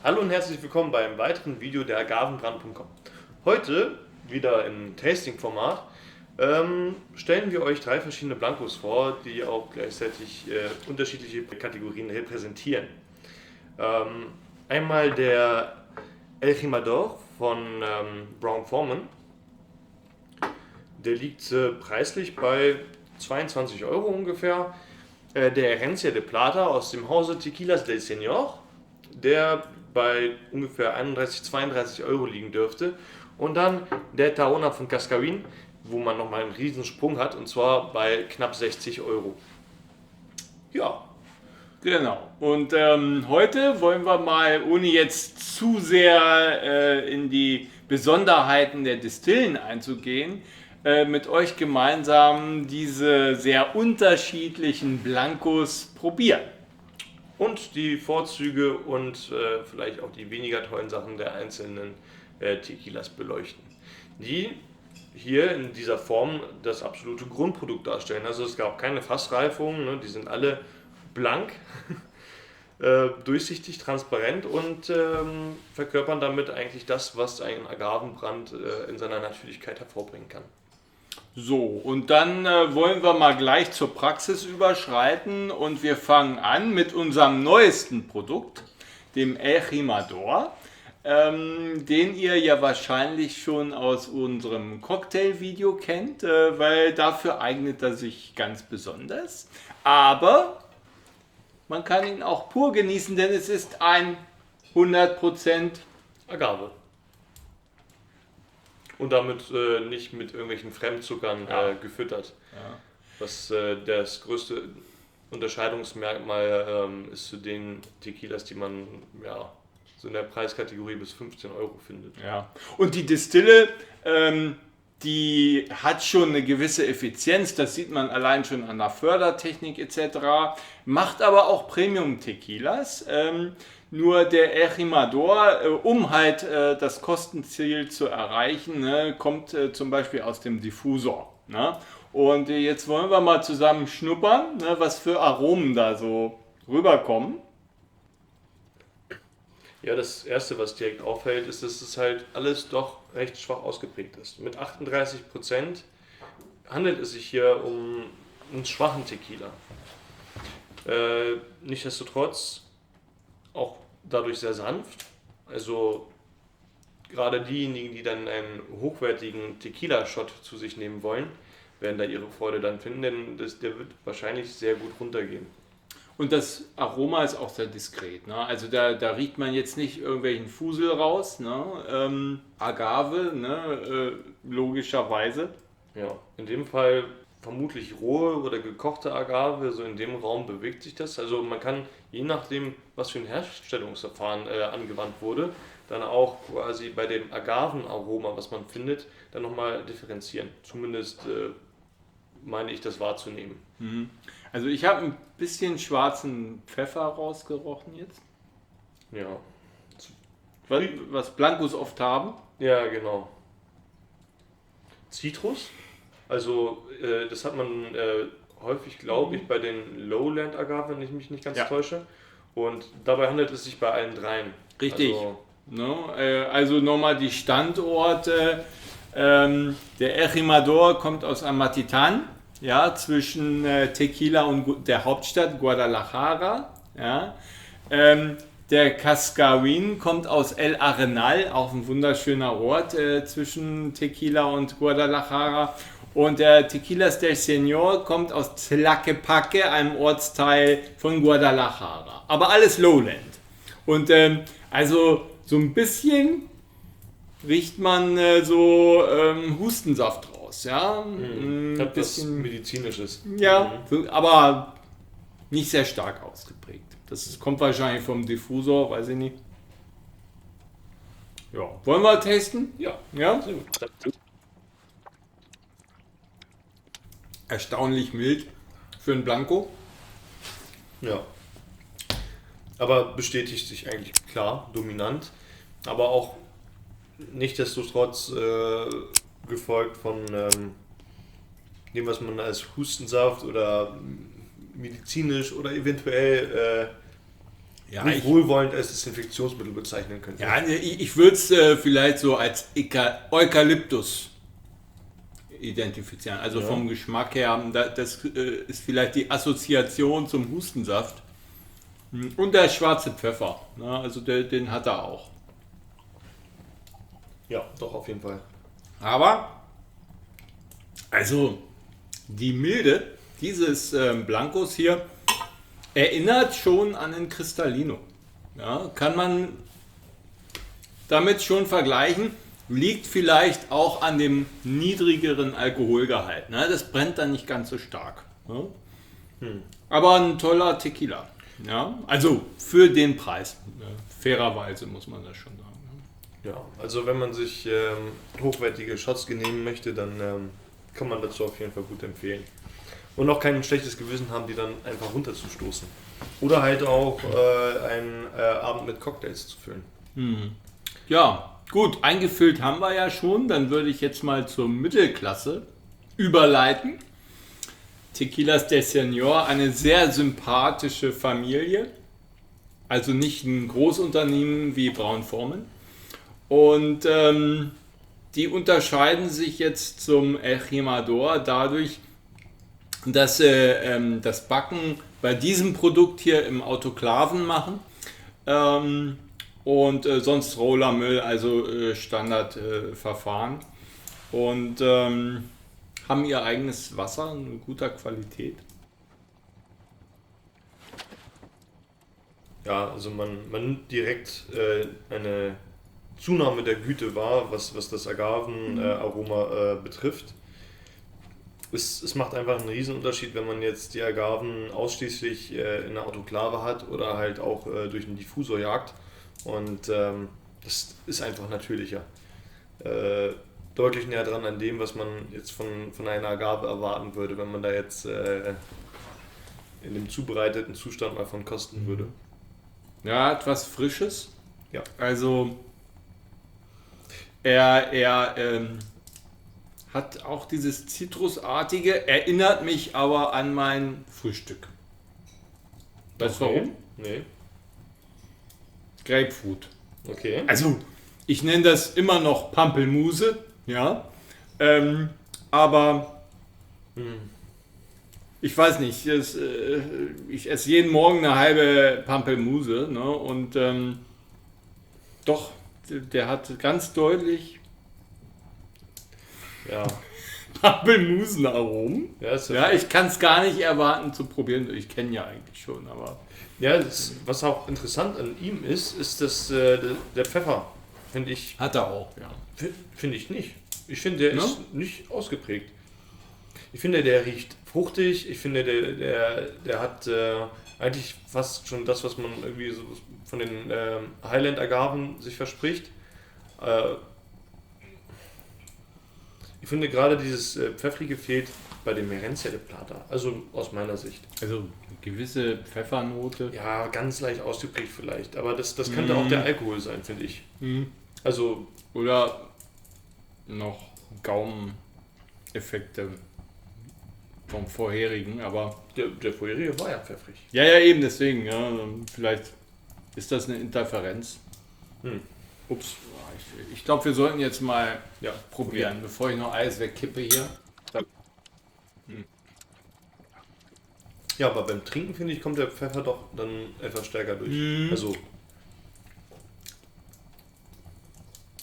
Hallo und herzlich willkommen beim weiteren Video der Agavenbrand.com. Heute, wieder im Tasting-Format, stellen wir euch 3 verschiedene Blancos vor, die auch gleichzeitig unterschiedliche Kategorien repräsentieren. Einmal der El Jimador von Brown Forman. Der liegt preislich bei 22 Euro ungefähr. Der Herencia de Plata aus dem Hause Tequilas del Señor, der bei ungefähr 31, 32 Euro liegen dürfte. Und dann der Tahona von Cascavín, wo man nochmal einen riesen Sprung hat, und zwar bei knapp 60 Euro. Ja, Genau. Und heute wollen wir mal, ohne jetzt zu sehr in die Besonderheiten der Distillen einzugehen, mit euch gemeinsam diese sehr unterschiedlichen Blancos probieren. und die Vorzüge und vielleicht auch die weniger tollen Sachen der einzelnen Tequilas beleuchten, die hier in dieser Form das absolute Grundprodukt darstellen. Also es gab keine Fassreifung, ne? Die sind alle blank, durchsichtig, transparent und verkörpern damit eigentlich das, was ein Agavenbrand in seiner Natürlichkeit hervorbringen kann. So, und dann wollen wir mal gleich zur Praxis überschreiten und wir fangen an mit unserem neuesten Produkt, dem El Jimador, den ihr ja wahrscheinlich schon aus unserem Cocktail-Video kennt, weil dafür eignet er sich ganz besonders. Aber man kann ihn auch pur genießen, denn es ist ein 100% Agave. Und damit nicht mit irgendwelchen Fremdzuckern gefüttert. Ja. Was das größte Unterscheidungsmerkmal ist zu den Tequilas, die man so in der Preiskategorie bis 15 Euro findet. Ja. Und die Distille, die hat schon eine gewisse Effizienz, das sieht man allein schon an der Fördertechnik etc., macht aber auch Premium-Tequilas. Nur der El Jimador, um halt das Kostenziel zu erreichen, ne, kommt zum Beispiel aus dem Diffusor. Ne? Und jetzt wollen wir mal zusammen schnuppern, ne, was für Aromen da so rüberkommen. Ja, das erste, was direkt auffällt, ist, dass es halt alles doch recht schwach ausgeprägt ist. Mit 38% handelt es sich hier um einen schwachen Tequila. Nichtsdestotrotz auch dadurch sehr sanft. Also gerade diejenigen, die dann einen hochwertigen Tequila-Shot zu sich nehmen wollen, werden da ihre Freude dann finden, denn der wird wahrscheinlich sehr gut runtergehen. Und das Aroma ist auch sehr diskret. Ne? Also da riecht man jetzt nicht irgendwelchen Fusel raus. Ne? Agave, ne? Logischerweise. Ja, in dem Fall vermutlich rohe oder gekochte Agave, so in dem Raum bewegt sich das. Also man kann, je nachdem, was für ein Herstellungsverfahren angewandt wurde, dann auch quasi bei dem Agavenaroma, was man findet, dann nochmal differenzieren. Zumindest meine ich das wahrzunehmen. Mhm. Also ich habe ein bisschen schwarzen Pfeffer rausgerochen jetzt. Ja. Was Blancos oft haben. Ja, genau. Zitrus, also das hat man häufig, glaube ich, bei den Lowland Agave, wenn ich mich nicht ganz täusche. Und dabei handelt es sich bei allen dreien. Richtig. Also, Ne? Also nochmal die Standorte. Der El Jimador kommt aus Amatitan, ja, zwischen Tequila und der Hauptstadt Guadalajara. Ja. Der Cascavín kommt aus El Arenal, auch ein wunderschöner Ort zwischen Tequila und Guadalajara. Und der Tequilas del Señor kommt aus Tlaquepaque, einem Ortsteil von Guadalajara. Aber alles Lowland. Und also so ein bisschen riecht man Hustensaft raus. Ja? hat was Medizinisches. Ja, aber nicht sehr stark ausgeprägt. Das kommt wahrscheinlich vom Diffusor, weiß ich nicht. Ja, wollen wir testen? Ja, Ja. sehr gut. Erstaunlich mild für ein Blanco. Ja. Aber bestätigt sich eigentlich klar, dominant. Aber auch nichtsdestotrotz gefolgt von dem, was man als Hustensaft oder medizinisch oder eventuell Ja, nicht wohlwollend als Desinfektionsmittel bezeichnen könnte. Ja, ich würde es vielleicht so als Eukalyptus identifizieren. Also vom Geschmack her, das ist vielleicht die Assoziation zum Hustensaft. Und der schwarze Pfeffer, ne? Also den hat er auch. Ja, doch, auf jeden Fall. Aber, also die Milde dieses Blancos hier erinnert schon an den Cristalino. Ja, kann man damit schon vergleichen, liegt vielleicht auch an dem niedrigeren Alkoholgehalt. Ne? Das brennt dann nicht ganz so stark. Ne? Aber ein toller Tequila. Ja? Also für den Preis. Fairerweise muss man das schon sagen. Ja, also wenn man sich hochwertige Shots genehmen möchte, dann kann man dazu auf jeden Fall gut empfehlen. Und auch kein schlechtes Gewissen haben, die dann einfach runterzustoßen. Oder halt auch einen Abend mit Cocktails zu füllen. Ja, gut, eingefüllt haben wir ja schon. Dann würde ich jetzt mal zur Mittelklasse überleiten. Tequilas del Señor, eine sehr sympathische Familie. Also nicht ein Großunternehmen wie Braun-Forman. Und die unterscheiden sich jetzt zum El Jimador dadurch, dass sie das Backen bei diesem Produkt hier im Autoklaven machen und sonst Rollermüll, also Standardverfahren. Und haben ihr eigenes Wasser in guter Qualität. Ja, also man nimmt direkt eine Zunahme der Güte wahr, was das Agavenaroma betrifft. Es macht einfach einen riesen Unterschied, wenn man jetzt die Agaven ausschließlich in der Autoklave hat oder halt auch durch einen Diffusor jagt. Und das ist einfach natürlicher. Deutlich näher dran an dem, was man jetzt von einer Agave erwarten würde, wenn man da jetzt in dem zubereiteten Zustand mal von kosten würde. Ja, etwas Frisches. Ja. Also er hat auch dieses Zitrusartige, erinnert mich aber an mein Frühstück. Weißt du warum? Nee. Grapefruit. Okay. Also, ich nenne das immer noch Pampelmuse, ja. Aber ich weiß nicht, ich esse jeden Morgen eine halbe Pampelmuse, ne? Und doch, der hat ganz deutlich Ja. Pampelmusenaromen. Ja, Ich kann es gar nicht erwarten zu probieren. Ich kenne ja eigentlich schon, aber. Ja, was auch interessant an ihm ist, dass der Pfeffer, finde ich. Hat er auch, ja. Finde ich nicht. Ich finde, der ist nicht ausgeprägt. Ich finde, der riecht fruchtig. Ich finde, der hat eigentlich fast schon das, was man irgendwie so von den Highland-Agaven sich verspricht. Ich finde gerade dieses Pfeffrige fehlt bei dem Herencia de Plata, also aus meiner Sicht. Also eine gewisse Pfeffernote. Ja, ganz leicht ausgeprägt vielleicht, aber das könnte auch der Alkohol sein, finde ich. Also, Oder noch Gaumeneffekte vom vorherigen, aber. der vorherige war ja pfeffrig. Ja, eben deswegen, ja. Vielleicht ist das eine Interferenz. Ups, ich glaube, wir sollten jetzt mal probieren, bevor ich noch alles wegkippe hier. Ja, aber beim Trinken, finde ich, kommt der Pfeffer doch dann etwas stärker durch. Also,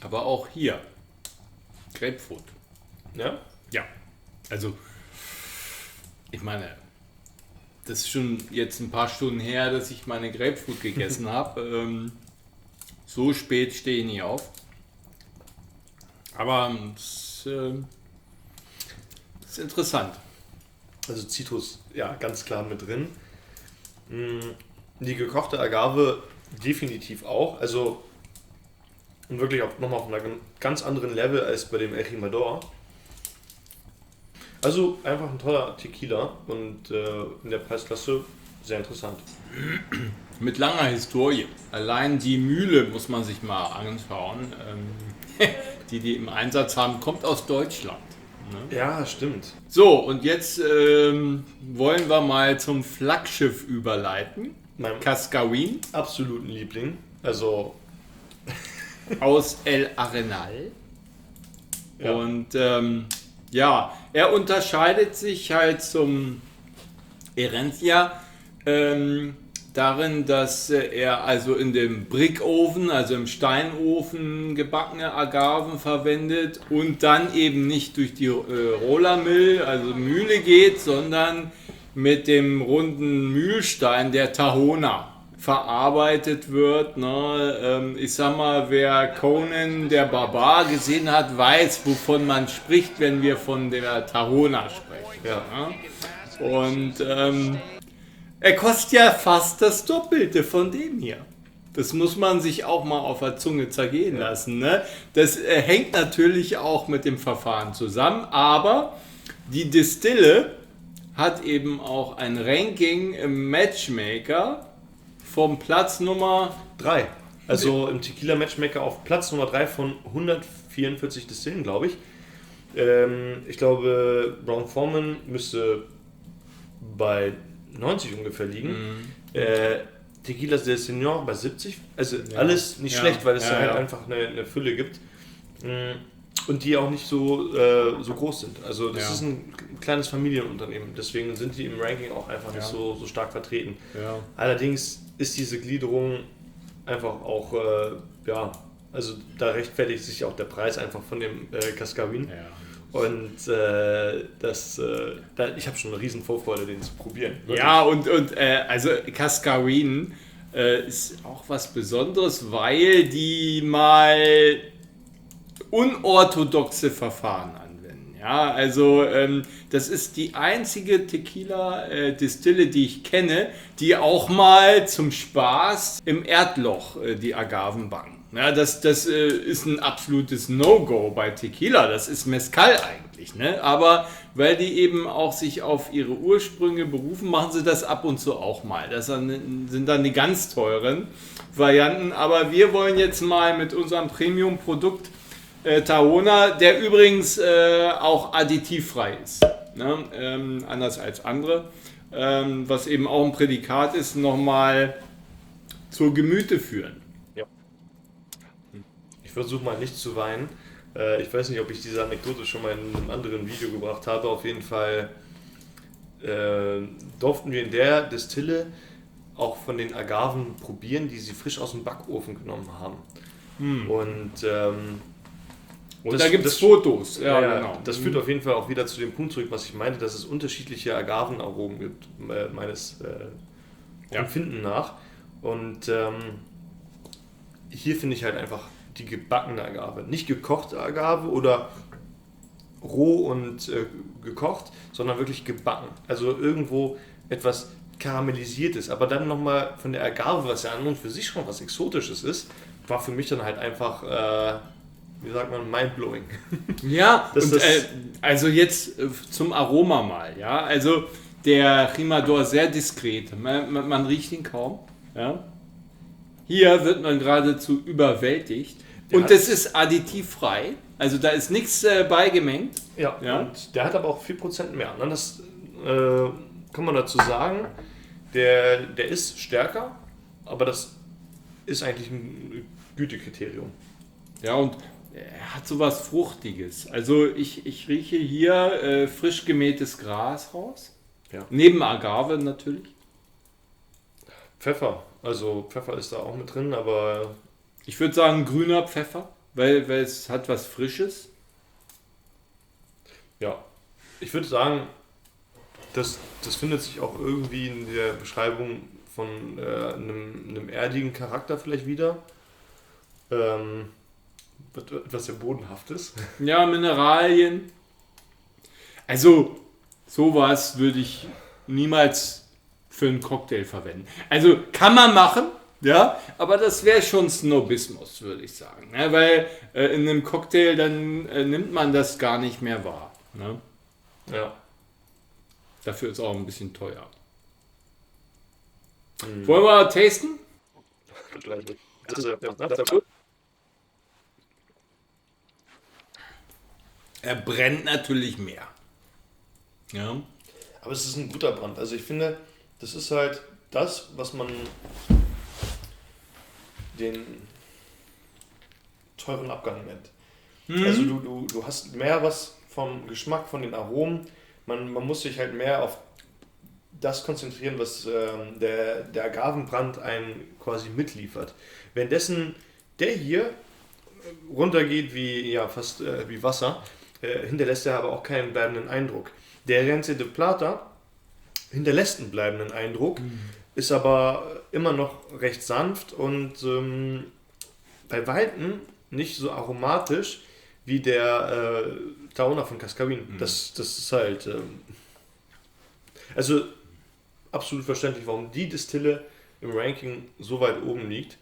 Aber auch hier Grapefruit. ja? Ja. Also, ich meine, das ist schon jetzt ein paar Stunden her, dass ich meine Grapefruit gegessen habe. So spät stehe ich nie auf. Aber es ist interessant. Also Zitrus, ja, ganz klar mit drin. Die gekochte Agave definitiv auch. Also und wirklich auch nochmal auf einem ganz anderen Level als bei dem El Jimador. Also einfach ein toller Tequila und in der Preisklasse sehr interessant. Mit langer Historie. Allein die Mühle muss man sich mal anschauen. Die im Einsatz haben, kommt aus Deutschland. Ne? Ja, stimmt. So, und jetzt wollen wir mal zum Flaggschiff überleiten. meinem Cascawin absoluten Liebling. Also, aus El Arenal. Ja. Und ja, er unterscheidet sich halt zum Herencia darin, dass er also in dem Brickofen, also im Steinofen gebackene Agaven verwendet und dann eben nicht durch die Rollermill, also Mühle geht, sondern mit dem runden Mühlstein der Tahona verarbeitet wird. Ne? Ich sag mal, wer Conan der Barbar gesehen hat, weiß, wovon man spricht, wenn wir von der Tahona sprechen. ja. Ne? Und er kostet ja fast das Doppelte von dem hier. Das muss man sich auch mal auf der Zunge zergehen lassen. Ne? Das hängt natürlich auch mit dem Verfahren zusammen, aber die Distille hat eben auch ein Ranking im Matchmaker vom Platz Nummer 3. Also im Tequila Matchmaker auf Platz Nummer 3 von 144 Distillen, glaube ich. Ich glaube, Brown Forman müsste bei 90 ungefähr liegen. Tequila del Señor bei 70. Also alles nicht schlecht, weil es halt einfach eine Fülle gibt. Und die auch nicht so groß sind. Also das ist ein kleines Familienunternehmen. Deswegen sind die im Ranking auch einfach nicht so stark vertreten. Ja. Allerdings ist diese Gliederung einfach auch, also da rechtfertigt sich auch der Preis einfach von dem Cascawin. Ja. Und ich habe schon eine riesen Vorfreude, den zu probieren. Wirklich. Ja, und also Cascawin ist auch was Besonderes, weil die mal unorthodoxe Verfahren anwenden. Ja, also das ist die einzige Tequila-Distille, die ich kenne, die auch mal zum Spaß im Erdloch die Agaven backen. Ja, das ist ein absolutes No-Go bei Tequila, das ist Mezcal eigentlich. Ne? Aber weil die eben auch sich auf ihre Ursprünge berufen, machen sie das ab und zu auch mal. Das sind dann die ganz teuren Varianten. Aber wir wollen jetzt mal mit unserem Premium-Produkt Tahona, der übrigens auch additivfrei ist, ne? Anders als andere, was eben auch ein Prädikat ist, nochmal zur Gemüte führen. Ja. Ich versuche mal nicht zu weinen. Ich weiß nicht, ob ich diese Anekdote schon mal in einem anderen Video gebracht habe. Auf jeden Fall durften wir in der Distille auch von den Agaven probieren, die sie frisch aus dem Backofen genommen haben. Und da gibt es Fotos. Ja, genau. Das führt auf jeden Fall auch wieder zu dem Punkt zurück, was ich meinte, dass es unterschiedliche Agavenaromen gibt, meines Empfinden nach. Und hier finde ich halt einfach die gebackene Agave. Nicht gekochte Agave oder roh und gekocht, sondern wirklich gebacken. Also irgendwo etwas Karamellisiertes. Aber dann nochmal von der Agave, was ja an und für sich schon was Exotisches ist, war für mich dann halt einfach... wie sagt man, mindblowing. Ja, also jetzt zum Aroma mal, ja, also der Jimador sehr diskret, man riecht ihn kaum, ja. Hier wird man geradezu überwältigt und das ist additivfrei, also da ist nichts beigemengt. Ja, und der hat aber auch 4% mehr, ne? Das kann man dazu sagen, der ist stärker, aber das ist eigentlich ein Gütekriterium. Ja, und er hat sowas Fruchtiges. Also ich rieche hier frisch gemähtes Gras raus. Ja. Neben Agave natürlich. Pfeffer. Also Pfeffer ist da auch mit drin, aber... Ich würde sagen grüner Pfeffer, weil es hat was Frisches. Ja. Ich würde sagen, das findet sich auch irgendwie in der Beschreibung von einem erdigen Charakter vielleicht wieder. Etwas sehr Bodenhaftes. Ja, Mineralien. Also, sowas würde ich niemals für einen Cocktail verwenden. Also, kann man machen, ja, aber das wäre schon Snobismus, würde ich sagen. Ne? Weil in einem Cocktail dann nimmt man das gar nicht mehr wahr. Ne? Ja. Dafür ist auch ein bisschen teuer. Wollen wir tasten? Er brennt natürlich mehr. Ja. Aber es ist ein guter Brand. Also ich finde, das ist halt das, was man den teuren Abgang nennt. Also du hast mehr was vom Geschmack, von den Aromen. Man muss sich halt mehr auf das konzentrieren, was der Agavenbrand einen quasi mitliefert. Währenddessen der hier runtergeht wie fast wie Wasser, hinterlässt er aber auch keinen bleibenden Eindruck. Der Herencia de Plata hinterlässt einen bleibenden Eindruck, ist aber immer noch recht sanft und bei Weitem nicht so aromatisch wie der Tahona von Cascavin. Das ist halt also absolut verständlich, warum die Distille im Ranking so weit oben liegt.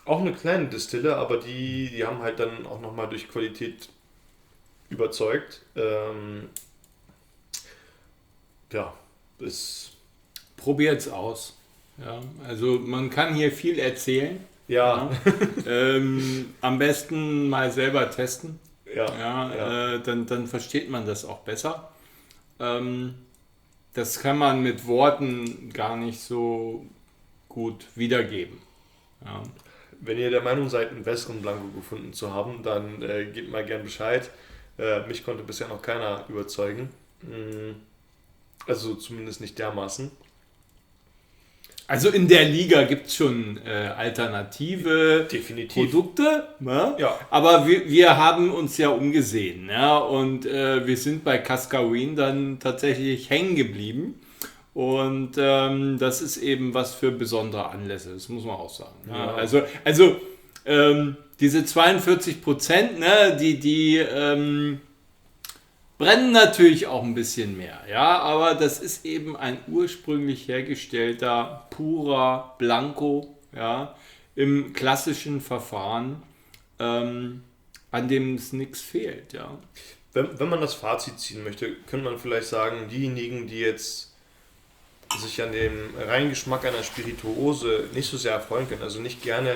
Auch eine kleine Distille, aber die haben halt dann auch nochmal durch Qualität überzeugt. Probiert's aus. Ja, also man kann hier viel erzählen. Ja. Am besten mal selber testen. Ja. Dann versteht man das auch besser. Das kann man mit Worten gar nicht so gut wiedergeben. Ja. Wenn ihr der Meinung seid, einen besseren Blanco gefunden zu haben, dann gebt mal gern Bescheid. Mich konnte bisher noch keiner überzeugen. Also zumindest nicht dermaßen. Also in der Liga gibt es schon alternative Produkte, ne? Ja. Aber wir haben uns ja umgesehen, ja? Und wir sind bei Cascavin dann tatsächlich hängen geblieben. Und das ist eben was für besondere Anlässe, das muss man auch sagen. Ja. Also diese 42%, ne, die brennen natürlich auch ein bisschen mehr, ja, aber das ist eben ein ursprünglich hergestellter, purer Blanco, ja, im klassischen Verfahren, an dem es nichts fehlt, ja. Wenn man das Fazit ziehen möchte, könnte man vielleicht sagen, diejenigen, die jetzt sich an dem reinen Geschmack einer Spirituose nicht so sehr erfreuen können, also nicht gerne,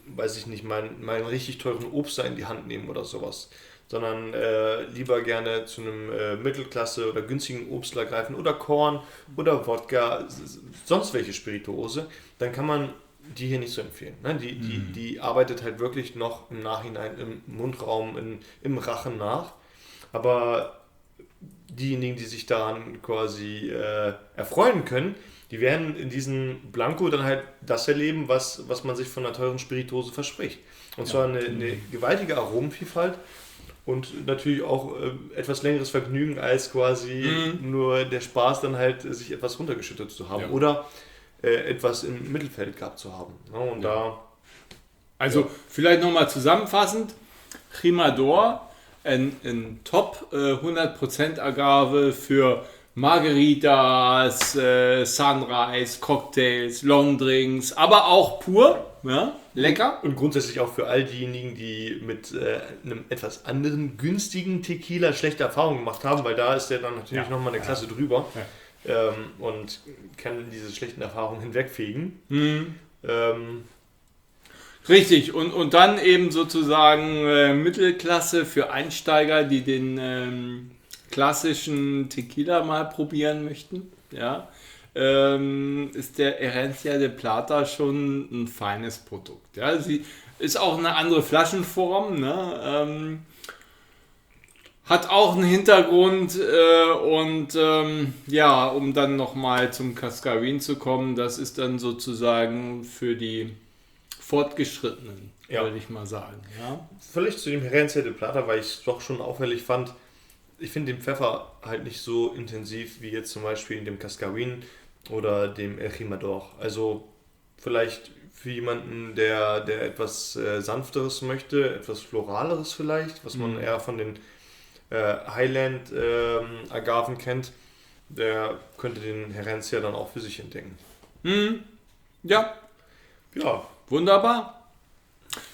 weiß ich nicht, meinen richtig teuren Obst in die Hand nehmen oder sowas, sondern lieber gerne zu einem Mittelklasse oder günstigen Obstler greifen oder Korn oder Wodka, sonst welche Spirituose, dann kann man die hier nicht so empfehlen. Ne? Die arbeitet halt wirklich noch im Nachhinein im Mundraum, im Rachen nach, aber diejenigen, die sich daran quasi erfreuen können, die werden in diesem Blanco dann halt das erleben, was man sich von einer teuren Spirituose verspricht. Und zwar eine gewaltige Aromenvielfalt und natürlich auch etwas längeres Vergnügen als quasi nur der Spaß, dann halt sich etwas runtergeschüttet zu haben oder etwas im Mittelfeld gehabt zu haben. Ja, und also vielleicht nochmal zusammenfassend, Jimador, ein Top 100% Agave für Margaritas, Sunrise, Cocktails, Longdrinks, aber auch pur, ja, lecker. Und grundsätzlich auch für all diejenigen, die mit einem etwas anderen, günstigen Tequila schlechte Erfahrungen gemacht haben, weil da ist der dann natürlich nochmal eine Klasse drüber und kann diese schlechten Erfahrungen hinwegfegen. Richtig, und dann eben sozusagen Mittelklasse für Einsteiger, die den klassischen Tequila mal probieren möchten, ja, ist der Herencia de Plata schon ein feines Produkt. Ja. Sie ist auch eine andere Flaschenform, ne, hat auch einen Hintergrund und um dann nochmal zum Cascavin zu kommen, das ist dann sozusagen für die Fortgeschrittenen, würde ich mal sagen. Ja? Völlig zu dem Herencia de Plata, weil ich es doch schon auffällig fand, ich finde den Pfeffer halt nicht so intensiv wie jetzt zum Beispiel in dem Cascavin oder dem El Jimador. Also vielleicht für jemanden, der etwas Sanfteres möchte, etwas Floraleres vielleicht, was man eher von den Highland Agaven kennt, der könnte den Herencia dann auch für sich entdecken. Ja. Wunderbar.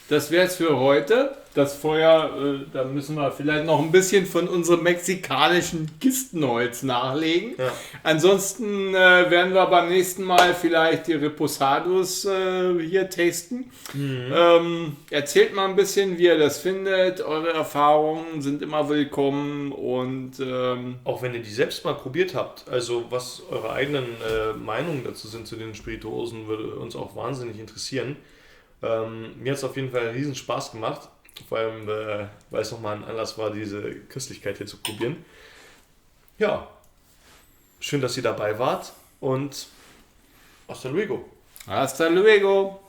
Das wäre es für heute. das Feuer, da müssen wir vielleicht noch ein bisschen von unserem mexikanischen Kistenholz nachlegen. Ja. Ansonsten werden wir beim nächsten Mal vielleicht die Reposados hier testen. Erzählt mal ein bisschen, wie ihr das findet. Eure Erfahrungen sind immer willkommen und Auch wenn ihr die selbst mal probiert habt, also was eure eigenen Meinungen dazu sind zu den Spirituosen, würde uns auch wahnsinnig interessieren. Mir hat es auf jeden Fall riesen Spaß gemacht, vor allem weil es nochmal ein Anlass war, diese Köstlichkeit hier zu probieren. Ja, schön, dass ihr dabei wart und hasta luego. hasta luego.